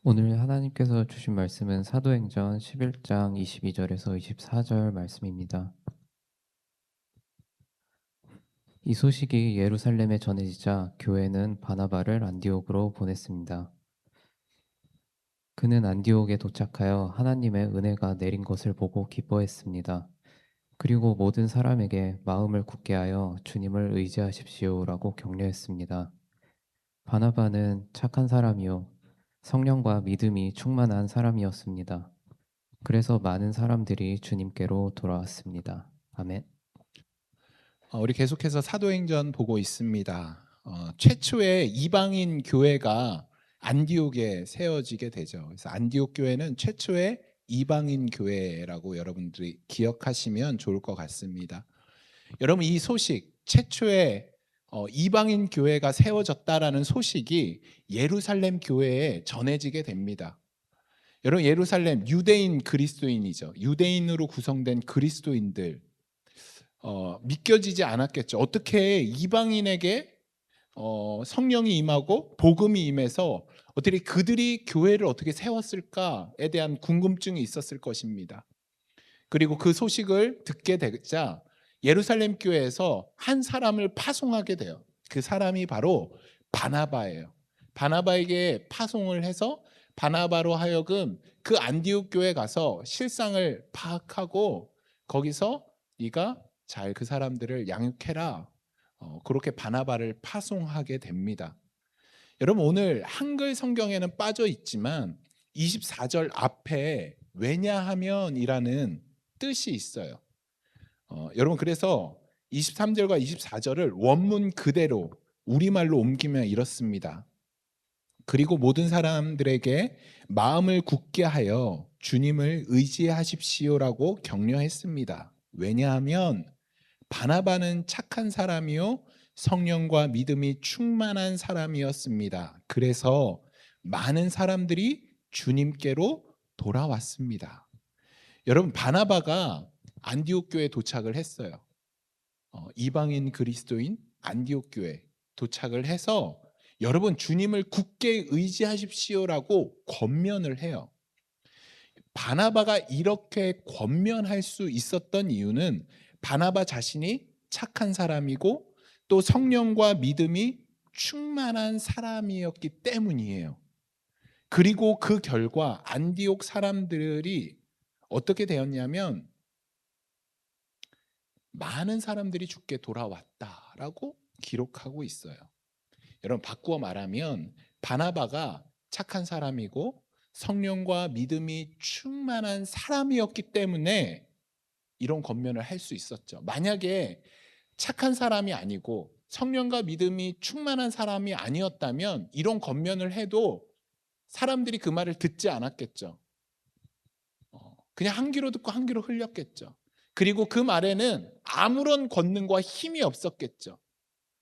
오늘 하나님께서 주신 말씀은 사도행전 11장 22절에서 24절 말씀입니다. 이 소식이 예루살렘에 전해지자 교회는 바나바를 안디옥으로 보냈습니다. 그는 안디옥에 도착하여 하나님의 은혜가 내린 것을 보고 기뻐했습니다. 그리고 모든 사람에게 마음을 굳게 하여 주님을 의지하십시오라고 격려했습니다. 바나바는 착한 사람이요 성령과 믿음이 충만한 사람이었습니다. 그래서 많은 사람들이 주님께로 돌아왔습니다. 아멘. 우리 계속해서 사도행전 보고 있습니다. 최초의 이방인 교회가 안디옥에 세워지게 되죠. 그래서 안디옥 교회는 최초의 이방인 교회라고 여러분들이 기억하시면 좋을 것 같습니다. 여러분, 이 소식, 최초의 이방인 교회가 세워졌다라는 소식이 예루살렘 교회에 전해지게 됩니다. 여러분, 예루살렘 유대인 그리스도인이죠. 유대인으로 구성된 그리스도인들, 믿겨지지 않았겠죠. 어떻게 이방인에게 성령이 임하고 복음이 임해서 어떻게 그들이 교회를 어떻게 세웠을까에 대한 궁금증이 있었을 것입니다. 그리고 그 소식을 듣게 되자 예루살렘 교회에서 한 사람을 파송하게 돼요. 그 사람이 바로 바나바예요. 바나바에게 파송을 해서 바나바로 하여금 그 안디옥 교회에 가서 실상을 파악하고 거기서 네가 잘 그 사람들을 양육해라. 그렇게 바나바를 파송하게 됩니다. 여러분, 오늘 한글 성경에는 빠져 있지만 24절 앞에 왜냐하면이라는 뜻이 있어요. 여러분, 그래서 23절과 24절을 원문 그대로 우리말로 옮기면 이렇습니다. 그리고 모든 사람들에게 마음을 굳게 하여 주님을 의지하십시오라고 격려했습니다. 왜냐하면 바나바는 착한 사람이요 성령과 믿음이 충만한 사람이었습니다. 그래서 많은 사람들이 주님께로 돌아왔습니다. 여러분, 바나바가 안디옥 교회에 도착을 했어요. 이방인 그리스도인 안디옥 교회 도착을 해서 여러분 주님을 굳게 의지하십시오라고 권면을 해요. 바나바가 이렇게 권면할 수 있었던 이유는 바나바 자신이 착한 사람이고 또 성령과 믿음이 충만한 사람이었기 때문이에요. 그리고 그 결과 안디옥 사람들이 어떻게 되었냐면 많은 사람들이 주께 돌아왔다라고 기록하고 있어요. 여러분, 바꾸어 말하면 바나바가 착한 사람이고 성령과 믿음이 충만한 사람이었기 때문에 이런 권면을 할 수 있었죠. 만약에 착한 사람이 아니고 성령과 믿음이 충만한 사람이 아니었다면 이런 권면을 해도 사람들이 그 말을 듣지 않았겠죠. 그냥 한 귀로 듣고 한 귀로 흘렸겠죠. 그리고 그 말에는 아무런 권능과 힘이 없었겠죠.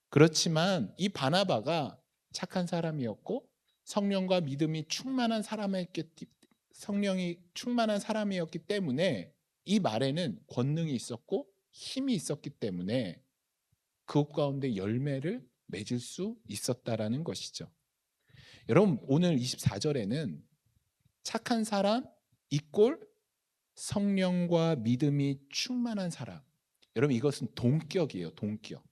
그렇지만 이 바나바가 착한 사람이었고 성령과 믿음이 충만한 사람이었기 성령이 충만한 사람이었기 때문에 이 말에는 권능이 있었고 힘이 있었기 때문에 그것 가운데 열매를 맺을 수 있었다라는 것이죠. 여러분, 오늘 24절에는 착한 사람 이꼴 성령과 믿음이 충만한 사람. 여러분, 이것은 동격이에요. 동격.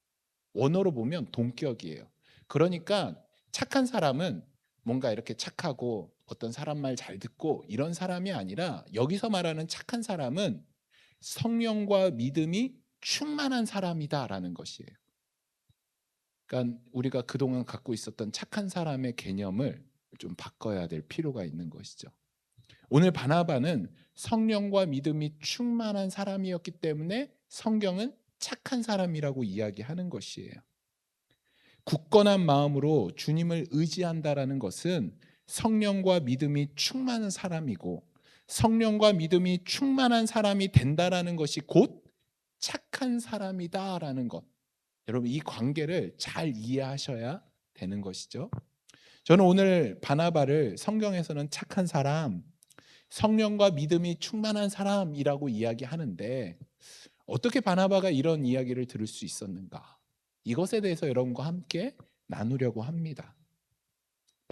원어로 보면 동격이에요. 그러니까 착한 사람은 뭔가 이렇게 착하고 어떤 사람 말 잘 듣고 이런 사람이 아니라 여기서 말하는 착한 사람은 성령과 믿음이 충만한 사람이다라는 것이에요. 그러니까 우리가 그동안 갖고 있었던 착한 사람의 개념을 좀 바꿔야 될 필요가 있는 것이죠. 오늘 바나바는 성령과 믿음이 충만한 사람이었기 때문에 성경은 착한 사람이라고 이야기하는 것이에요. 굳건한 마음으로 주님을 의지한다라는 것은 성령과 믿음이 충만한 사람이고 성령과 믿음이 충만한 사람이 된다라는 것이 곧 착한 사람이다라는 것. 여러분, 이 관계를 잘 이해하셔야 되는 것이죠. 저는 오늘 바나바를 성경에서는 착한 사람, 성령과 믿음이 충만한 사람이라고 이야기하는데 어떻게 바나바가 이런 이야기를 들을 수 있었는가? 이것에 대해서 여러분과 함께 나누려고 합니다.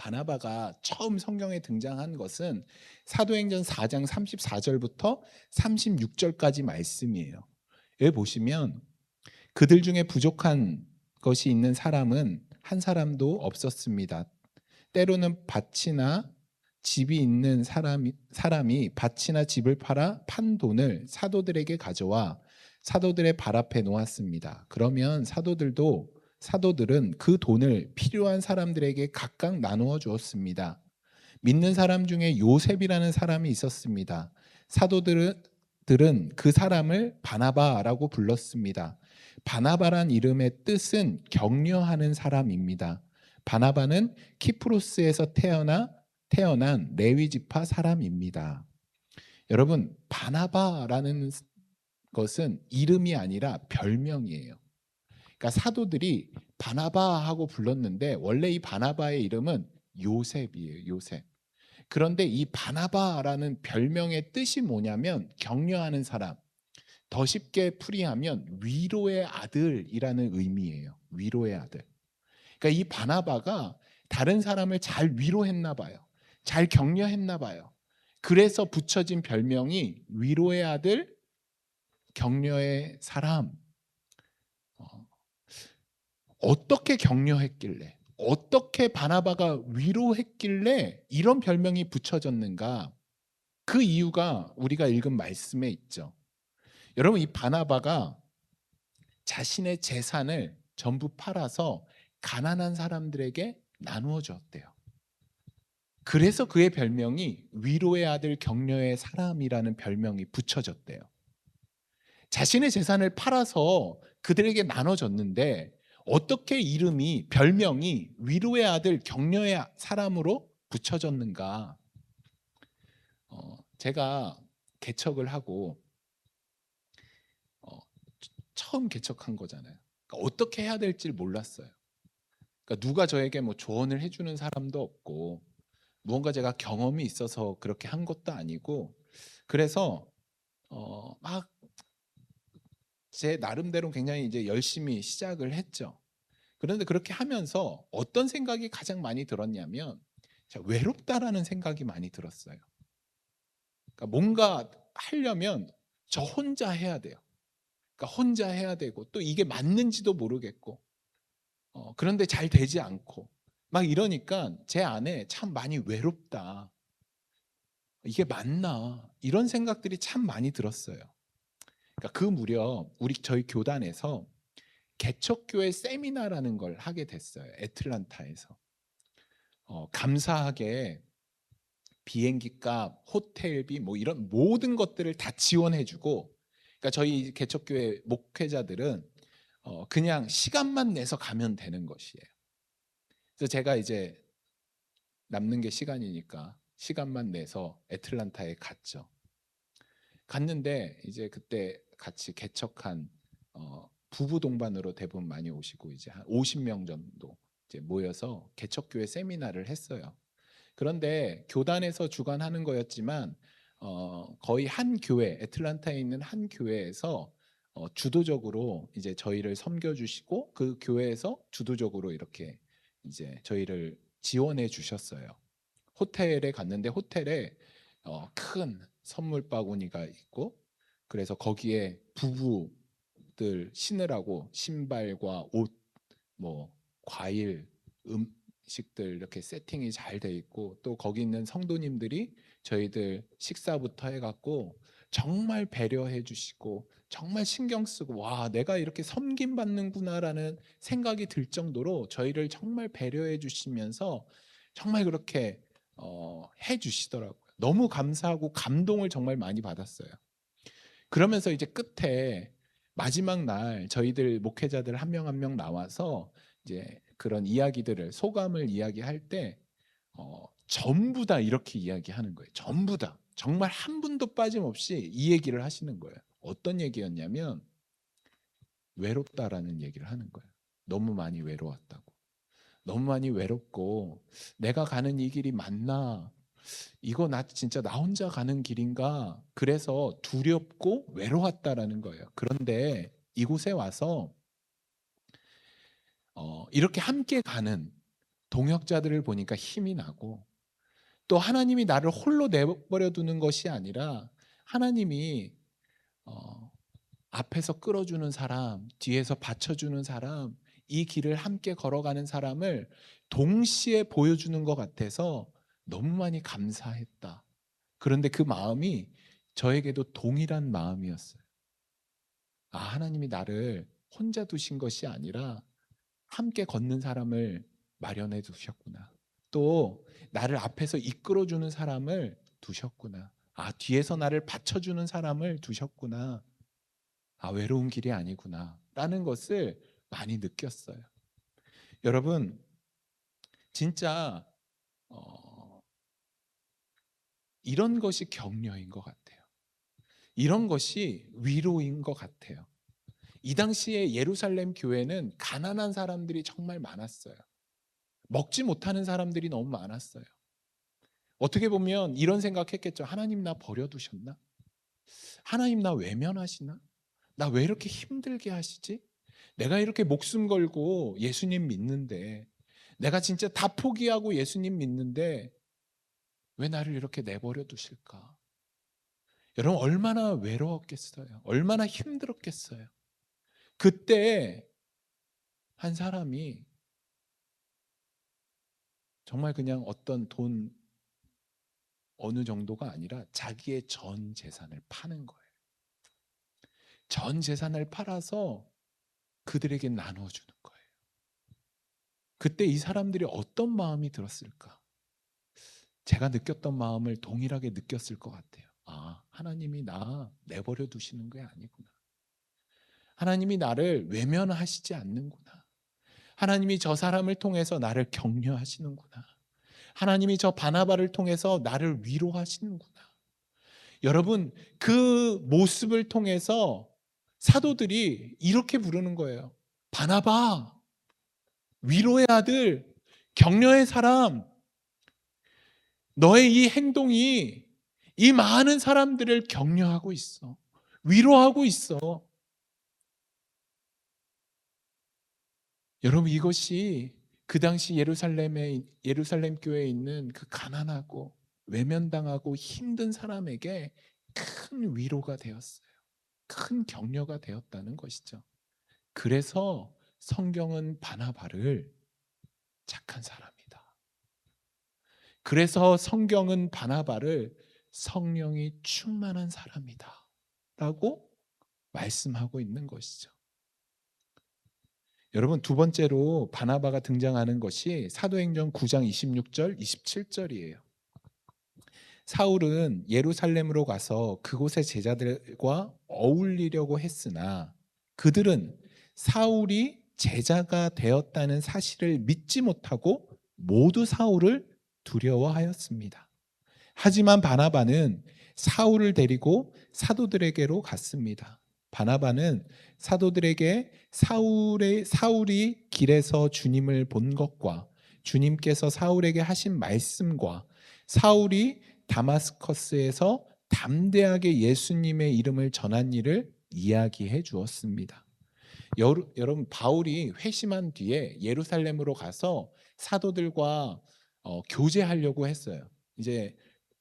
바나바가 처음 성경에 등장한 것은 사도행전 4장 34절부터 36절까지 말씀이에요. 여기 보시면 그들 중에 부족한 것이 있는 사람은 한 사람도 없었습니다. 때로는 밭이나 집이 있는 사람이 밭이나 집을 팔아 판 돈을 사도들에게 가져와 사도들의 발 앞에 놓았습니다. 그러면 사도들은 그 돈을 필요한 사람들에게 각각 나누어 주었습니다. 믿는 사람 중에 요셉이라는 사람이 있었습니다. 사도들은 그 사람을 바나바라고 불렀습니다. 바나바란 이름의 뜻은 격려하는 사람입니다. 바나바는 키프로스에서 태어난 레위 지파 사람입니다. 여러분, 바나바라는 것은 이름이 아니라 별명이에요. 그러니까 사도들이 바나바 하고 불렀는데 원래 이 바나바의 이름은 요셉이에요. 요셉. 그런데 이 바나바라는 별명의 뜻이 뭐냐면 격려하는 사람. 더 쉽게 풀이하면 위로의 아들이라는 의미예요. 위로의 아들. 그러니까 이 바나바가 다른 사람을 잘 위로했나 봐요. 잘 격려했나 봐요. 그래서 붙여진 별명이 위로의 아들, 격려의 사람. 어떻게 격려했길래, 어떻게 바나바가 위로했길래 이런 별명이 붙여졌는가? 그 이유가 우리가 읽은 말씀에 있죠. 여러분, 이 바나바가 자신의 재산을 전부 팔아서 가난한 사람들에게 나누어 주었대요. 그래서 그의 별명이 위로의 아들, 격려의 사람이라는 별명이 붙여졌대요. 자신의 재산을 팔아서 그들에게 나눠줬는데 어떻게 별명이 위로의 아들, 격려의 사람으로 붙여졌는가? 제가 개척을 하고 처음 개척한 거잖아요. 그러니까 어떻게 해야 될지 몰랐어요. 그러니까 누가 저에게 뭐 조언을 해주는 사람도 없고 무언가 제가 경험이 있어서 그렇게 한 것도 아니고 그래서 막 제 나름대로 굉장히 이제 열심히 시작을 했죠. 그런데 그렇게 하면서 어떤 생각이 가장 많이 들었냐면 외롭다라는 생각이 많이 들었어요. 그러니까 뭔가 하려면 저 혼자 해야 돼요. 그러니까 혼자 해야 되고 또 이게 맞는지도 모르겠고 그런데 잘 되지 않고 막 이러니까 제 안에 참 많이 외롭다. 이게 맞나? 이런 생각들이 참 많이 들었어요. 그러니까 그 무렵 저희 교단에서 개척교회 세미나라는 걸 하게 됐어요. 애틀란타에서. 감사하게 비행기 값, 호텔비 뭐 이런 모든 것들을 다 지원해주고, 그러니까 저희 개척교회 목회자들은 그냥 시간만 내서 가면 되는 것이에요. 그래서 제가 이제 남는 게 시간이니까 시간만 내서 애틀란타에 갔죠. 갔는데 이제 그때 같이 개척한 부부 동반으로 대부분 많이 오시고 이제 한 50명 정도 이제 모여서 개척교회 세미나를 했어요. 그런데 교단에서 주관하는 거였지만 거의 한 교회, 애틀란타에 있는 한 교회에서 주도적으로 이제 저희를 섬겨주시고 그 교회에서 주도적으로 이렇게 이제 저희를 지원해 주셨어요. 호텔에 갔는데 호텔에 큰 선물 바구니가 있고 그래서 거기에 부부들 신으라고 신발과 옷, 뭐 과일, 음식들 이렇게 세팅이 잘 돼 있고 또 거기 있는 성도님들이 저희들 식사부터 해갖고 정말 배려해 주시고 정말 신경 쓰고 와 내가 이렇게 섬김 받는구나라는 생각이 들 정도로 저희를 정말 배려해 주시면서 정말 그렇게 해 주시더라고요. 너무 감사하고 감동을 정말 많이 받았어요. 그러면서 이제 끝에 마지막 날 저희들 목회자들 한 명 한 명 나와서 이제 그런 이야기들을 소감을 이야기할 때 전부 다 이렇게 이야기하는 거예요. 전부 다 정말 한 분도 빠짐없이 이 얘기를 하시는 거예요. 어떤 얘기였냐면 외롭다라는 얘기를 하는 거예요. 너무 많이 외로웠다고. 너무 많이 외롭고 내가 가는 이 길이 맞나? 이거 진짜 나 혼자 가는 길인가? 그래서 두렵고 외로웠다라는 거예요. 그런데 이곳에 와서 이렇게 함께 가는 동역자들을 보니까 힘이 나고, 또 하나님이 나를 홀로 내버려 두는 것이 아니라 하나님이 어, 앞에서 끌어주는 사람, 뒤에서 받쳐주는 사람, 이 길을 함께 걸어가는 사람을 동시에 보여주는 것 같아서 너무 많이 감사했다. 그런데 그 마음이 저에게도 동일한 마음이었어요. 아, 하나님이 나를 혼자 두신 것이 아니라 함께 걷는 사람을 마련해 두셨구나. 또 나를 앞에서 이끌어주는 사람을 두셨구나. 아, 뒤에서 나를 받쳐주는 사람을 두셨구나. 아, 외로운 길이 아니구나 라는 것을 많이 느꼈어요. 여러분, 진짜 이런 것이 격려인 것 같아요. 이런 것이 위로인 것 같아요. 이 당시에 예루살렘 교회는 가난한 사람들이 정말 많았어요. 먹지 못하는 사람들이 너무 많았어요. 어떻게 보면 이런 생각했겠죠. 하나님 나 버려두셨나? 하나님 나 외면하시나? 나 왜 이렇게 힘들게 하시지? 내가 이렇게 목숨 걸고 예수님 믿는데, 내가 진짜 다 포기하고 예수님 믿는데 왜 나를 이렇게 내버려 두실까? 여러분, 얼마나 외로웠겠어요. 얼마나 힘들었겠어요. 그때 한 사람이 정말 그냥 어떤 돈 어느 정도가 아니라 자기의 전 재산을 파는 거예요. 전 재산을 팔아서 그들에게 나눠주는 거예요. 그때 이 사람들이 어떤 마음이 들었을까? 제가 느꼈던 마음을 동일하게 느꼈을 것 같아요. 아, 하나님이 나 내버려 두시는 게 아니구나. 하나님이 나를 외면하시지 않는구나. 하나님이 저 사람을 통해서 나를 격려하시는구나. 하나님이 저 바나바를 통해서 나를 위로하시는구나. 여러분, 그 모습을 통해서 사도들이 이렇게 부르는 거예요. 바나바, 위로의 아들, 격려의 사람, 너의 이 행동이 이 많은 사람들을 격려하고 있어. 위로하고 있어. 여러분, 이것이 그 당시 예루살렘 교회에 있는 그 가난하고 외면당하고 힘든 사람에게 큰 위로가 되었어요. 큰 격려가 되었다는 것이죠. 그래서 성경은 바나바를 착한 사람이다. 그래서 성경은 바나바를 성령이 충만한 사람이다 라고 말씀하고 있는 것이죠. 여러분, 두 번째로 바나바가 등장하는 것이 사도행전 9장 26절 27절이에요. 사울은 예루살렘으로 가서 그곳의 제자들과 어울리려고 했으나 그들은 사울이 제자가 되었다는 사실을 믿지 못하고 모두 사울을 두려워하였습니다. 하지만 바나바는 사울을 데리고 사도들에게로 갔습니다. 바나바는 사도들에게 사울이 길에서 주님을 본 것과 주님께서 사울에게 하신 말씀과 사울이 다마스커스에서 담대하게 예수님의 이름을 전한 일을 이야기해 주었습니다. 여러분, 바울이 회심한 뒤에 예루살렘으로 가서 사도들과 교제하려고 했어요. 이제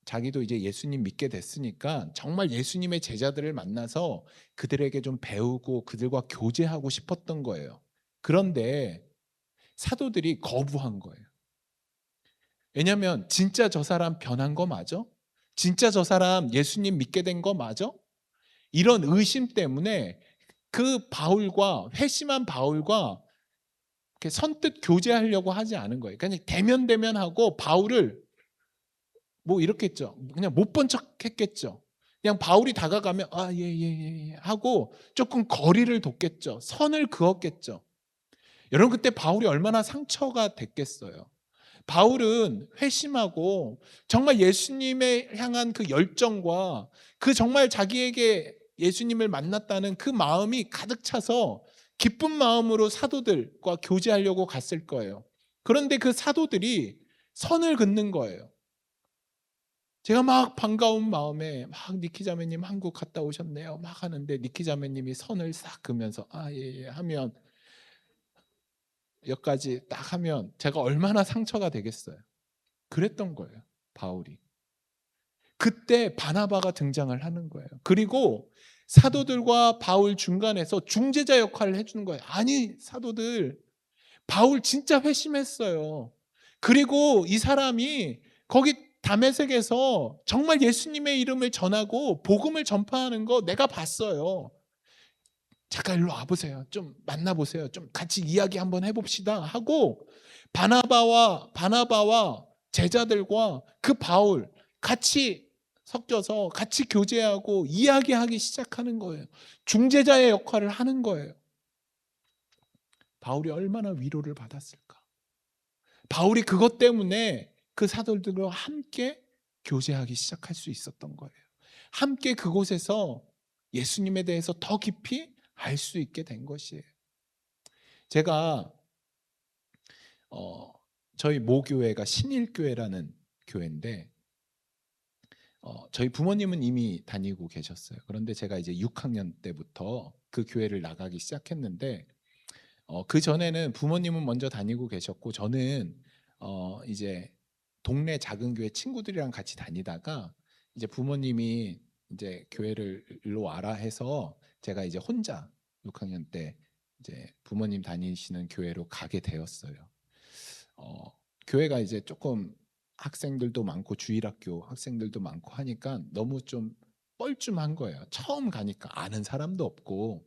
자기도 이제 예수님 믿게 됐으니까 정말 예수님의 제자들을 만나서 그들에게 좀 배우고 그들과 교제하고 싶었던 거예요. 그런데 사도들이 거부한 거예요. 왜냐하면 진짜 저 사람 변한 거 맞아? 진짜 저 사람 예수님 믿게 된 거 맞아? 이런 의심 때문에 그 바울과 회심한 바울과 이렇게 선뜻 교제하려고 하지 않은 거예요. 그냥 대면대면하고 바울을 뭐 이렇게 했죠. 그냥 못 본 척 했겠죠. 그냥 바울이 다가가면 아, 예, 예, 예, 예 하고 조금 거리를 뒀겠죠. 선을 그었겠죠. 여러분, 그때 바울이 얼마나 상처가 됐겠어요. 바울은 회심하고 정말 예수님에 향한 그 열정과 그 정말 자기에게 예수님을 만났다는 그 마음이 가득 차서 기쁜 마음으로 사도들과 교제하려고 갔을 거예요. 그런데 그 사도들이 선을 긋는 거예요. 제가 막 반가운 마음에 막 니키 자매님 한국 갔다 오셨네요 막 하는데 니키 자매님이 선을 싹 그으면서 아, 예, 예 하면 여기까지 딱 하면 제가 얼마나 상처가 되겠어요. 그랬던 거예요, 바울이. 그때 바나바가 등장을 하는 거예요. 그리고 사도들과 바울 중간에서 중재자 역할을 해주는 거예요. 아니, 사도들, 바울 진짜 회심했어요. 그리고 이 사람이 거기 다메섹에서 정말 예수님의 이름을 전하고 복음을 전파하는 거 내가 봤어요. 잠깐 일로 와보세요. 좀 만나보세요. 좀 같이 이야기 한번 해봅시다 하고 바나바와 제자들과 그 바울 같이 섞여서 같이 교제하고 이야기하기 시작하는 거예요. 중재자의 역할을 하는 거예요. 바울이 얼마나 위로를 받았을까. 바울이 그것 때문에 그 사도들과 함께 교제하기 시작할 수 있었던 거예요. 함께 그곳에서 예수님에 대해서 더 깊이 알 수 있게 된 것이에요. 제가 저희 모교회가 신일교회라는 교회인데 저희 부모님은 이미 다니고 계셨어요. 그런데 제가 이제 6학년 때부터 그 교회를 나가기 시작했는데 그 전에는 부모님은 먼저 다니고 계셨고 저는 이제 동네 작은 교회 친구들이랑 같이 다니다가 이제 부모님이 이제 교회를 일로 와라 해서 제가 이제 혼자 6학년 때 이제 부모님 다니시는 교회로 가게 되었어요. 교회가 이제 조금 학생들도 많고 주일학교 학생들도 많고 하니까 너무 좀 뻘쭘한 거예요. 처음 가니까 아는 사람도 없고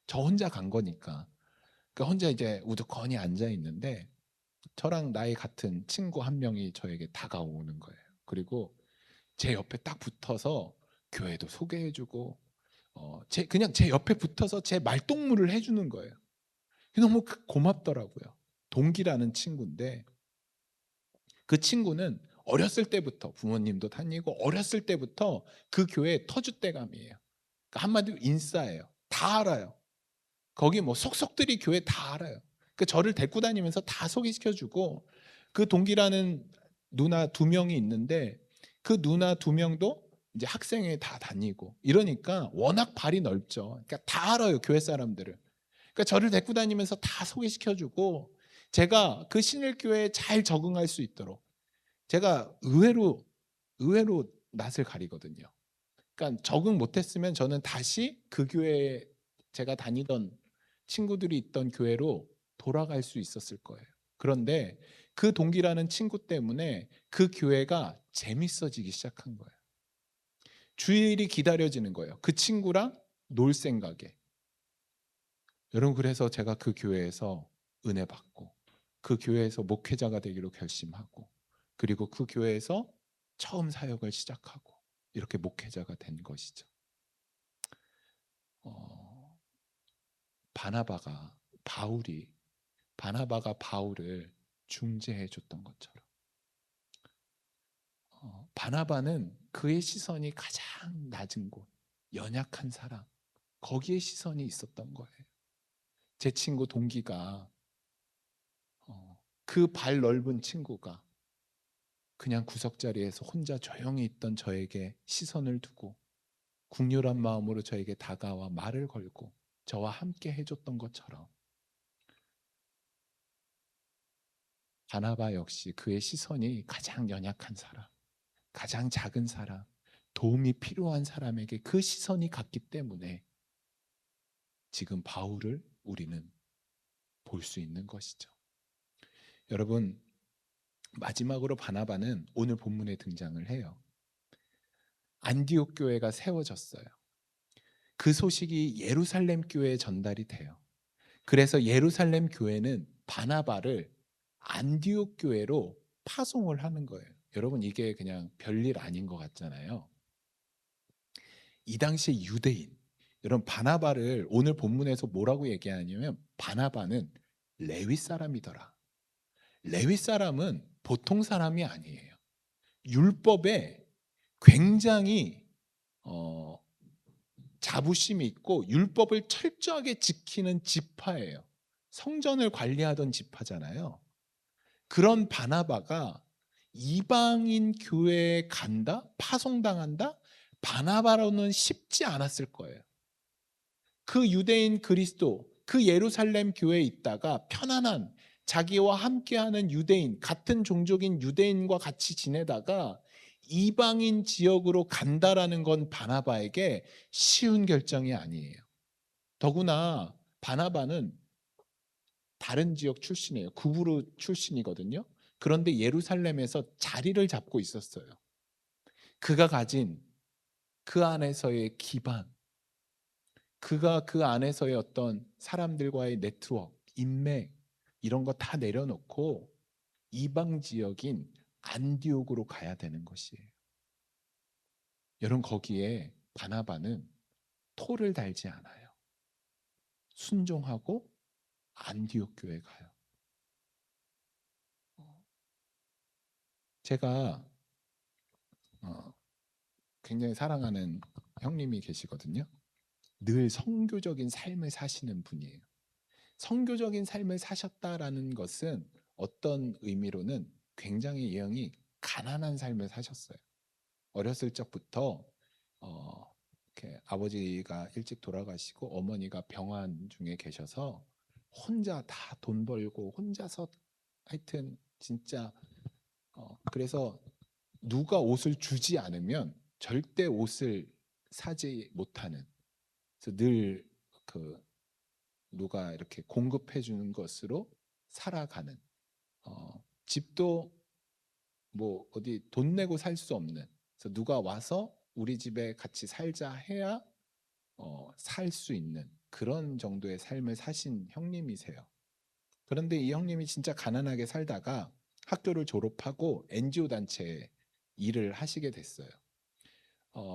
저 혼자 간 거니까. 그러니까 혼자 이제 우두커니 앉아 있는데 저랑 나이 같은 친구 한 명이 저에게 다가오는 거예요. 그리고 제 옆에 딱 붙어서 교회도 소개해주고 그냥 제 옆에 붙어서 제 말동무를 해주는 거예요. 너무 고맙더라고요. 동기라는 친구인데 그 친구는 어렸을 때부터 부모님도 다니고 어렸을 때부터 그 교회 터줏대감이에요. 그러니까 한마디로 인싸예요. 다 알아요. 거기 뭐 속속들이 교회 다 알아요. 그 저를 데리고 다니면서 다 소개시켜주고 그 동기라는 누나 2명이 있는데 그 누나 2명도 이제 학생회 다 다니고 이러니까 워낙 발이 넓죠. 그러니까 다 알아요, 교회 사람들을. 그러니까 저를 데리고 다니면서 다 소개시켜주고 제가 그 신일교회에 잘 적응할 수 있도록 제가 의외로 낯을 가리거든요. 그러니까 적응 못했으면 저는 다시 그 교회에 제가 다니던 친구들이 있던 교회로 돌아갈 수 있었을 거예요. 그런데 그 동기라는 친구 때문에 그 교회가 재밌어지기 시작한 거예요. 주일이 기다려지는 거예요. 그 친구랑 놀 생각에. 여러분, 그래서 제가 그 교회에서 은혜 받고 그 교회에서 목회자가 되기로 결심하고 그리고 그 교회에서 처음 사역을 시작하고 이렇게 목회자가 된 것이죠. 어, 바나바가 바울이 바나바가 바울을 중재해 줬던 것처럼 바나바는 그의 시선이 가장 낮은 곳, 연약한 사람, 거기에 시선이 있었던 거예요. 제 친구 동기가 그 발 넓은 친구가 그냥 구석자리에서 혼자 조용히 있던 저에게 시선을 두고 국률한 마음으로 저에게 다가와 말을 걸고 저와 함께 해줬던 것처럼 바나바 역시 그의 시선이 가장 연약한 사람, 가장 작은 사람, 도움이 필요한 사람에게 그 시선이 갔기 때문에 지금 바울을 우리는 볼 수 있는 것이죠. 여러분, 마지막으로 바나바는 오늘 본문에 등장을 해요. 안디옥 교회가 세워졌어요. 그 소식이 예루살렘 교회에 전달이 돼요. 그래서 예루살렘 교회는 바나바를 안디옥 교회로 파송을 하는 거예요. 여러분, 이게 그냥 별일 아닌 것 같잖아요. 이 당시에 유대인, 여러분, 바나바를 오늘 본문에서 뭐라고 얘기하냐면 바나바는 레위 사람이더라. 레위 사람은 보통 사람이 아니에요. 율법에 굉장히 어, 자부심이 있고 율법을 철저하게 지키는 지파예요. 성전을 관리하던 지파잖아요. 그런 바나바가 이방인 교회에 간다? 파송당한다? 바나바로는 쉽지 않았을 거예요. 그 유대인 그리스도, 그 예루살렘 교회에 있다가 편안한 자기와 함께하는 유대인, 같은 종족인 유대인과 같이 지내다가 이방인 지역으로 간다라는 건 바나바에게 쉬운 결정이 아니에요. 더구나 바나바는 다른 지역 출신이에요. 구브루 출신이거든요. 그런데 예루살렘에서 자리를 잡고 있었어요. 그가 가진 그 안에서의 기반, 그가 그 안에서의 어떤 사람들과의 네트워크, 인맥 이런 거 다 내려놓고 이방 지역인 안디옥으로 가야 되는 것이에요. 여러분 거기에 바나바는 토를 달지 않아요. 순종하고 안디옥 교회 가요. 제가 어, 굉장히 사랑하는 형님이 계시거든요. 늘 선교적인 삶을 사시는 분이에요. 선교적인 삶을 사셨다라는 것은 어떤 의미로는 굉장히 이 형이 가난한 삶을 사셨어요. 어렸을 적부터 이렇게 아버지가 일찍 돌아가시고 어머니가 병환 중에 계셔서 혼자 다 돈 벌고 혼자서 하여튼 진짜 그래서 누가 옷을 주지 않으면 절대 옷을 사지 못하는 그래서 늘 그 누가 이렇게 공급해 주는 것으로 살아가는 집도 뭐 어디 돈 내고 살 수 없는 그래서 누가 와서 우리 집에 같이 살자 해야 살 수 있는 그런 정도의 삶을 사신 형님이세요. 그런데 이 형님이 진짜 가난하게 살다가 학교를 졸업하고 NGO 단체에 일을 하시게 됐어요.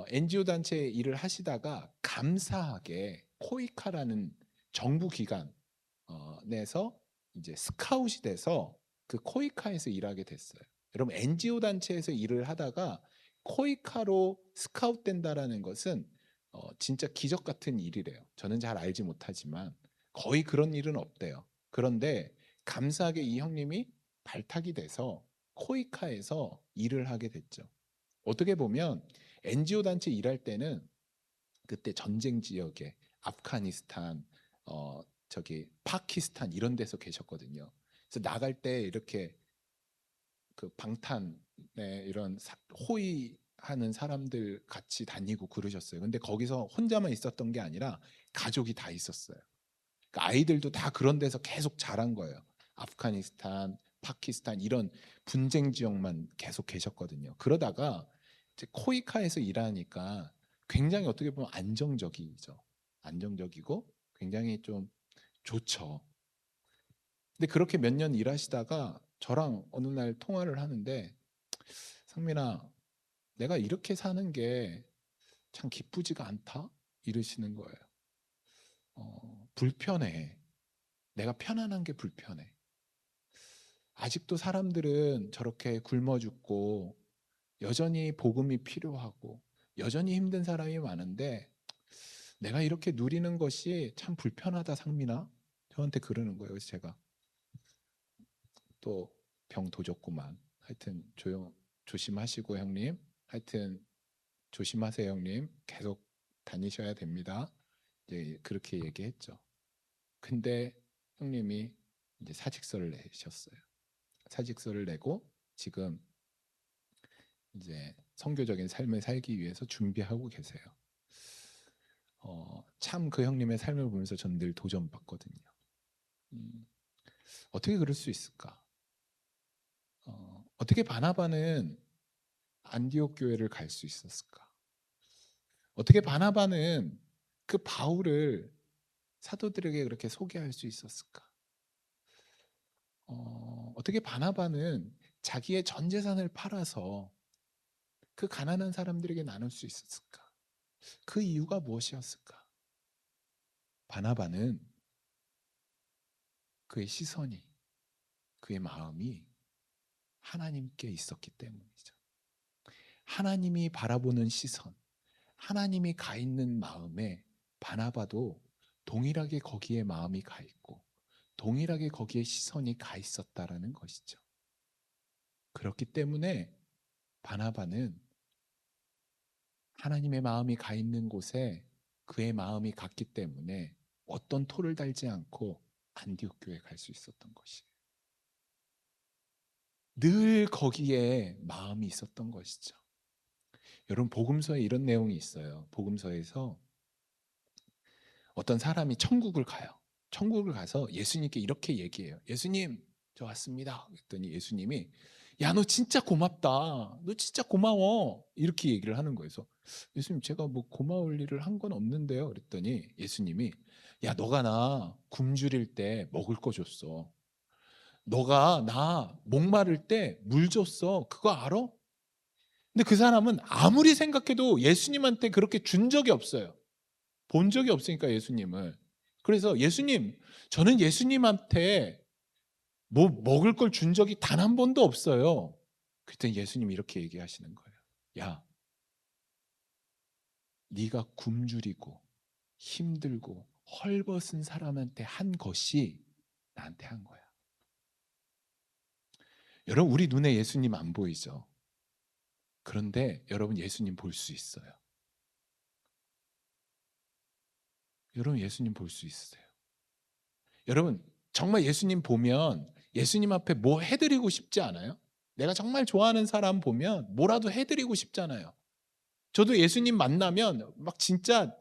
NGO 단체에 일을 하시다가 감사하게 코이카라는 정부 기관 내서 이제 스카웃이 돼서 그 코이카에서 일하게 됐어요. 여러분 NGO 단체에서 일을 하다가 코이카로 스카웃 된다라는 것은 진짜 기적 같은 일이래요. 저는 잘 알지 못하지만 거의 그런 일은 없대요. 그런데 감사하게 이 형님이 발탁이 돼서 코이카에서 일을 하게 됐죠. 어떻게 보면 NGO 단체 일할 때는 그때 전쟁 지역에 아프가니스탄, 저기 파키스탄 이런 데서 계셨거든요. 그래서 나갈 때 이렇게 그 방탄에 이런 호위하는 사람들 같이 다니고 그러셨어요. 근데 거기서 혼자만 있었던 게 아니라 가족이 다 있었어요. 그러니까 아이들도 다 그런 데서 계속 자란 거예요. 아프가니스탄, 파키스탄 이런 분쟁 지역만 계속 계셨거든요. 그러다가 이제 코이카에서 일하니까 굉장히 어떻게 보면 안정적이죠. 안정적이고 굉장히 좀 좋죠. 근데 그렇게 몇 년 일하시다가 저랑 어느 날 통화를 하는데 상민아, 내가 이렇게 사는 게 참 기쁘지가 않다 이러시는 거예요. 불편해. 내가 편안한 게 불편해. 아직도 사람들은 저렇게 굶어 죽고 여전히 복음이 필요하고 여전히 힘든 사람이 많은데 내가 이렇게 누리는 것이 참 불편하다 상민아 저한테 그러는 거예요. 그래서 제가 또 병 도졌구만. 하여튼 조심하시고 형님. 하여튼 조심하세요 형님. 계속 다니셔야 됩니다. 이제 그렇게 얘기했죠. 근데 형님이 이제 사직서를 내셨어요. 사직서를 내고 지금 이제 선교적인 삶을 살기 위해서 준비하고 계세요. 참 그 형님의 삶을 보면서 전 늘 도전받거든요. 음, 어떻게 그럴 수 있을까? 어떻게 바나바는 안디옥 교회를 갈 수 있었을까? 어떻게 바나바는 그 바울을 사도들에게 그렇게 소개할 수 있었을까? 어떻게 바나바는 자기의 전 재산을 팔아서 그 가난한 사람들에게 나눌 수 있었을까? 그 이유가 무엇이었을까? 바나바는 그의 시선이, 그의 마음이 하나님께 있었기 때문이죠. 하나님이 바라보는 시선, 하나님이 가 있는 마음에 바나바도 동일하게 거기에 마음이 가 있고 동일하게 거기에 시선이 가 있었다라는 것이죠. 그렇기 때문에 바나바는 하나님의 마음이 가 있는 곳에 그의 마음이 갔기 때문에 어떤 토를 달지 않고 안디옥 교회에 갈 수 있었던 것이에요. 늘 거기에 마음이 있었던 것이죠. 여러분 복음서에 이런 내용이 있어요. 복음서에서 어떤 사람이 천국을 가요. 천국을 가서 예수님께 이렇게 얘기해요. 예수님, 저 왔습니다. 그랬더니 예수님이 야, 너 진짜 고맙다. 너 진짜 고마워. 이렇게 얘기를 하는 거예요. 그래서 예수님, 제가 뭐 고마울 일을 한 건 없는데요. 그랬더니 예수님이 야, 너가 나 굶주릴 때 먹을 거 줬어. 너가 나 목마를 때 물 줬어. 그거 알아? 근데 그 사람은 아무리 생각해도 예수님한테 그렇게 준 적이 없어요. 본 적이 없으니까 예수님을. 그래서 예수님, 저는 예수님한테 뭐 먹을 걸 준 적이 단 한 번도 없어요. 그때 예수님이 이렇게 얘기하시는 거예요. 야, 네가 굶주리고 힘들고 헐벗은 사람한테 한 것이 나한테 한 거야. 여러분, 우리 눈에 예수님 안 보이죠? 그런데 여러분, 예수님 볼 수 있어요. 여러분, 예수님 볼 수 있으세요? 여러분, 정말 예수님 보면 예수님 앞에 뭐 해드리고 싶지 않아요? 내가 정말 좋아하는 사람 보면 뭐라도 해드리고 싶잖아요. 저도 예수님 만나면 막 진짜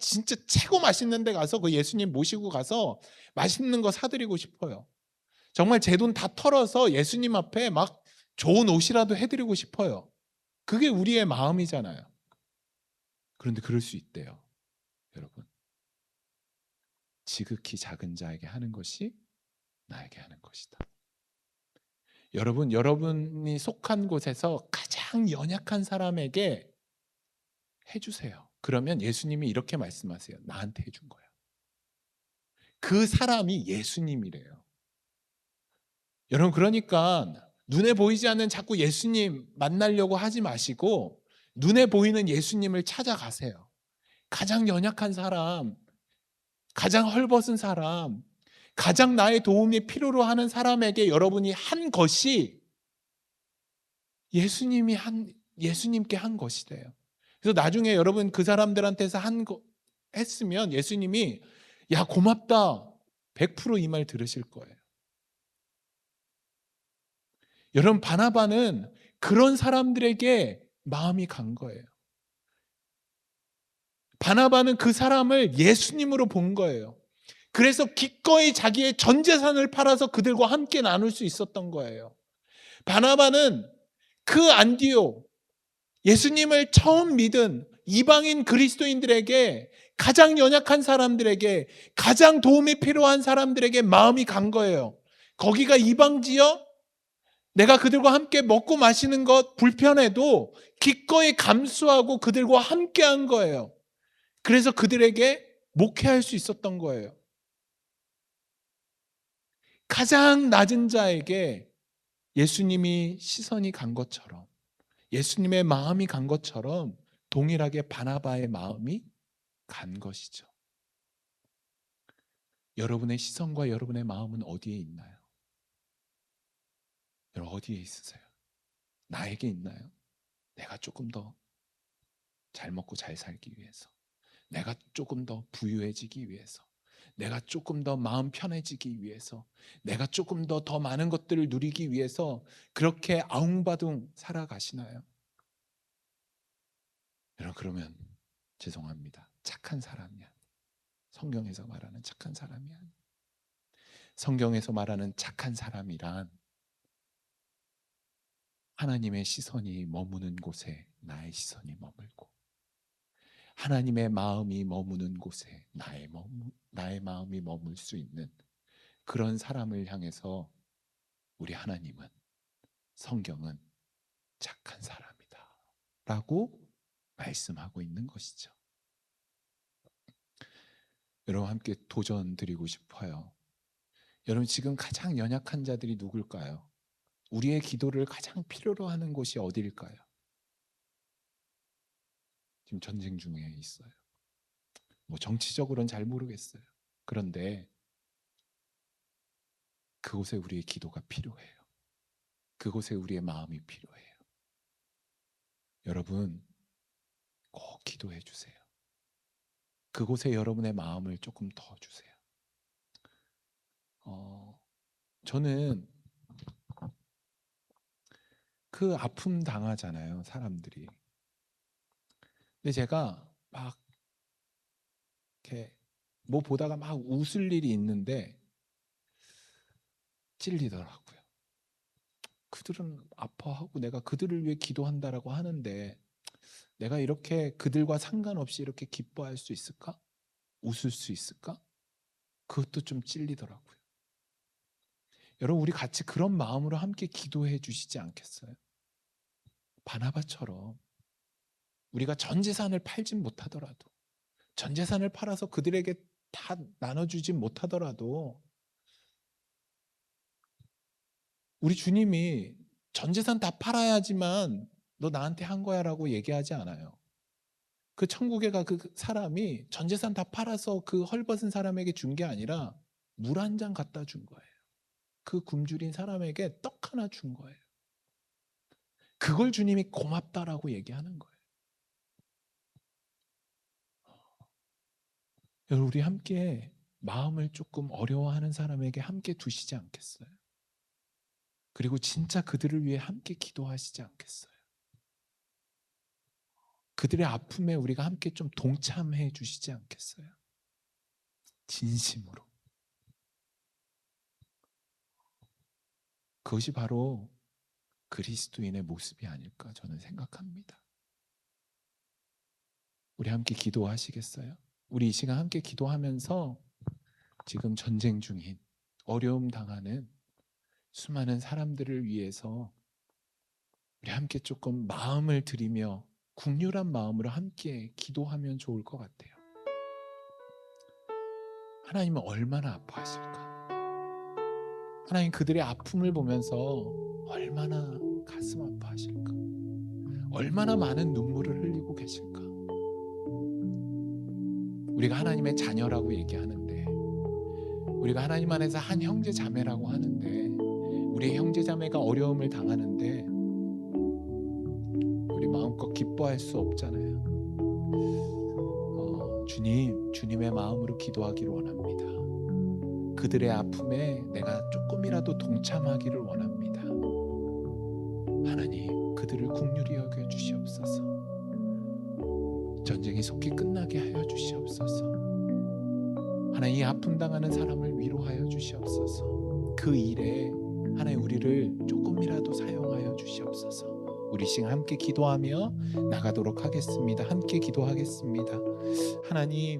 최고 맛있는 데 가서 그 예수님 모시고 가서 맛있는 거 사드리고 싶어요. 정말 제 돈 다 털어서 예수님 앞에 막 좋은 옷이라도 해드리고 싶어요. 그게 우리의 마음이잖아요. 그런데 그럴 수 있대요, 여러분. 지극히 작은 자에게 하는 것이 나에게 하는 것이다. 여러분, 여러분이 속한 곳에서 가장 연약한 사람에게 해주세요. 그러면 예수님이 이렇게 말씀하세요. 나한테 해준 거야. 그 사람이 예수님이래요. 여러분, 그러니까 눈에 보이지 않는 자꾸 예수님 만나려고 하지 마시고 눈에 보이는 예수님을 찾아가세요. 가장 연약한 사람, 가장 헐벗은 사람, 가장 나의 도움이 필요로 하는 사람에게 여러분이 한 것이 예수님께 한 것이래요. 그래서 나중에 여러분 그 사람들한테서 했으면 예수님이 야, 고맙다. 100%이 말 들으실 거예요. 여러분, 바나바는 그런 사람들에게 마음이 간 거예요. 바나바는 그 사람을 예수님으로 본 거예요. 그래서 기꺼이 자기의 전 재산을 팔아서 그들과 함께 나눌 수 있었던 거예요. 바나바는 그 안디옥, 예수님을 처음 믿은 이방인 그리스도인들에게, 가장 연약한 사람들에게, 가장 도움이 필요한 사람들에게 마음이 간 거예요. 거기가 이방지역, 내가 그들과 함께 먹고 마시는 것 불편해도 기꺼이 감수하고 그들과 함께 한 거예요. 그래서 그들에게 목회할 수 있었던 거예요. 가장 낮은 자에게 예수님이 시선이 간 것처럼, 예수님의 마음이 간 것처럼 동일하게 바나바의 마음이 간 것이죠. 여러분의 시선과 여러분의 마음은 어디에 있나요? 여러분, 어디에 있으세요? 나에게 있나요? 내가 조금 더 잘 먹고 잘 살기 위해서, 내가 조금 더 부유해지기 위해서, 내가 조금 더 마음 편해지기 위해서, 내가 조금 더 많은 것들을 누리기 위해서 그렇게 아웅바둥 살아가시나요? 여러분, 그러면 죄송합니다. 착한 사람이 아니에요. 성경에서 말하는 착한 사람이 아니에요. 성경에서 말하는 착한 사람이란 하나님의 시선이 머무는 곳에 나의 시선이 머물고, 하나님의 마음이 머무는 곳에 나의 마음이 머물 수 있는 그런 사람을 향해서 우리 하나님은, 성경은 착한 사람이다 라고 말씀하고 있는 것이죠. 여러분, 함께 도전 드리고 싶어요. 여러분, 지금 가장 연약한 자들이 누굴까요? 우리의 기도를 가장 필요로 하는 곳이 어디일까요? 지금 전쟁 중에 있어요. 뭐 정치적으로는 잘 모르겠어요. 그런데 그곳에 우리의 기도가 필요해요. 그곳에 우리의 마음이 필요해요. 여러분, 꼭 기도해 주세요. 그곳에 여러분의 마음을 조금 더 주세요. 저는 그 아픔 당하잖아요, 사람들이. 근데 제가 막 이렇게 뭐 보다가 막 웃을 일이 있는데 찔리더라고요. 그들은 아파하고 내가 그들을 위해 기도한다라고 하는데 내가 이렇게 그들과 상관없이 이렇게 기뻐할 수 있을까? 웃을 수 있을까? 그것도 좀 찔리더라고요. 여러분, 우리 같이 그런 마음으로 함께 기도해 주시지 않겠어요? 바나바처럼 우리가 전 재산을 팔진 못하더라도, 전 재산을 팔아서 그들에게 다 나눠주진 못하더라도, 우리 주님이 전 재산 다 팔아야지만 너 나한테 한 거야라고 얘기하지 않아요. 그 천국에 가 그 사람이 전 재산 다 팔아서 그 헐벗은 사람에게 준 게 아니라 물 한 잔 갖다 준 거예요. 그 굶주린 사람에게 떡 하나 준 거예요. 그걸 주님이 고맙다라고 얘기하는 거예요. 여러분, 우리 함께 마음을 조금 어려워하는 사람에게 함께 두시지 않겠어요? 그리고 진짜 그들을 위해 함께 기도하시지 않겠어요? 그들의 아픔에 우리가 함께 좀 동참해 주시지 않겠어요? 진심으로. 그것이 바로 그리스도인의 모습이 아닐까 저는 생각합니다. 우리 함께 기도하시겠어요? 우리 이 시간 함께 기도하면서 지금 전쟁 중인, 어려움 당하는 수많은 사람들을 위해서 우리 함께 조금 마음을 들이며 국률한 마음으로 함께 기도하면 좋을 것 같아요. 하나님은 얼마나 아파하실까? 하나님, 그들의 아픔을 보면서 얼마나 가슴 아파하실까? 얼마나 많은 눈물을 흘리고 계실까? 우리가 하나님의 자녀라고 얘기하는데, 우리가 하나님 안에서 한 형제 자매라고 하는데, 우리 형제 자매가 어려움을 당하는데 우리 마음껏 기뻐할 수 없잖아요. 주님의 마음으로 기도하기를 원합니다. 그들의 아픔에 내가 조금이라도 동참하기를 원합니다. 하나님, 그들을 긍휼히 여겨 주시옵소서. 전쟁이 속히 끝나게 하여 주시옵소서. 하나님, 이 아픔 당하는 사람을 위로하여 주시옵소서. 그 일에 하나님, 우리를 조금이라도 사용하여 주시옵소서. 우리 시간 함께 기도하며 나가도록 하겠습니다. 함께 기도하겠습니다. 하나님,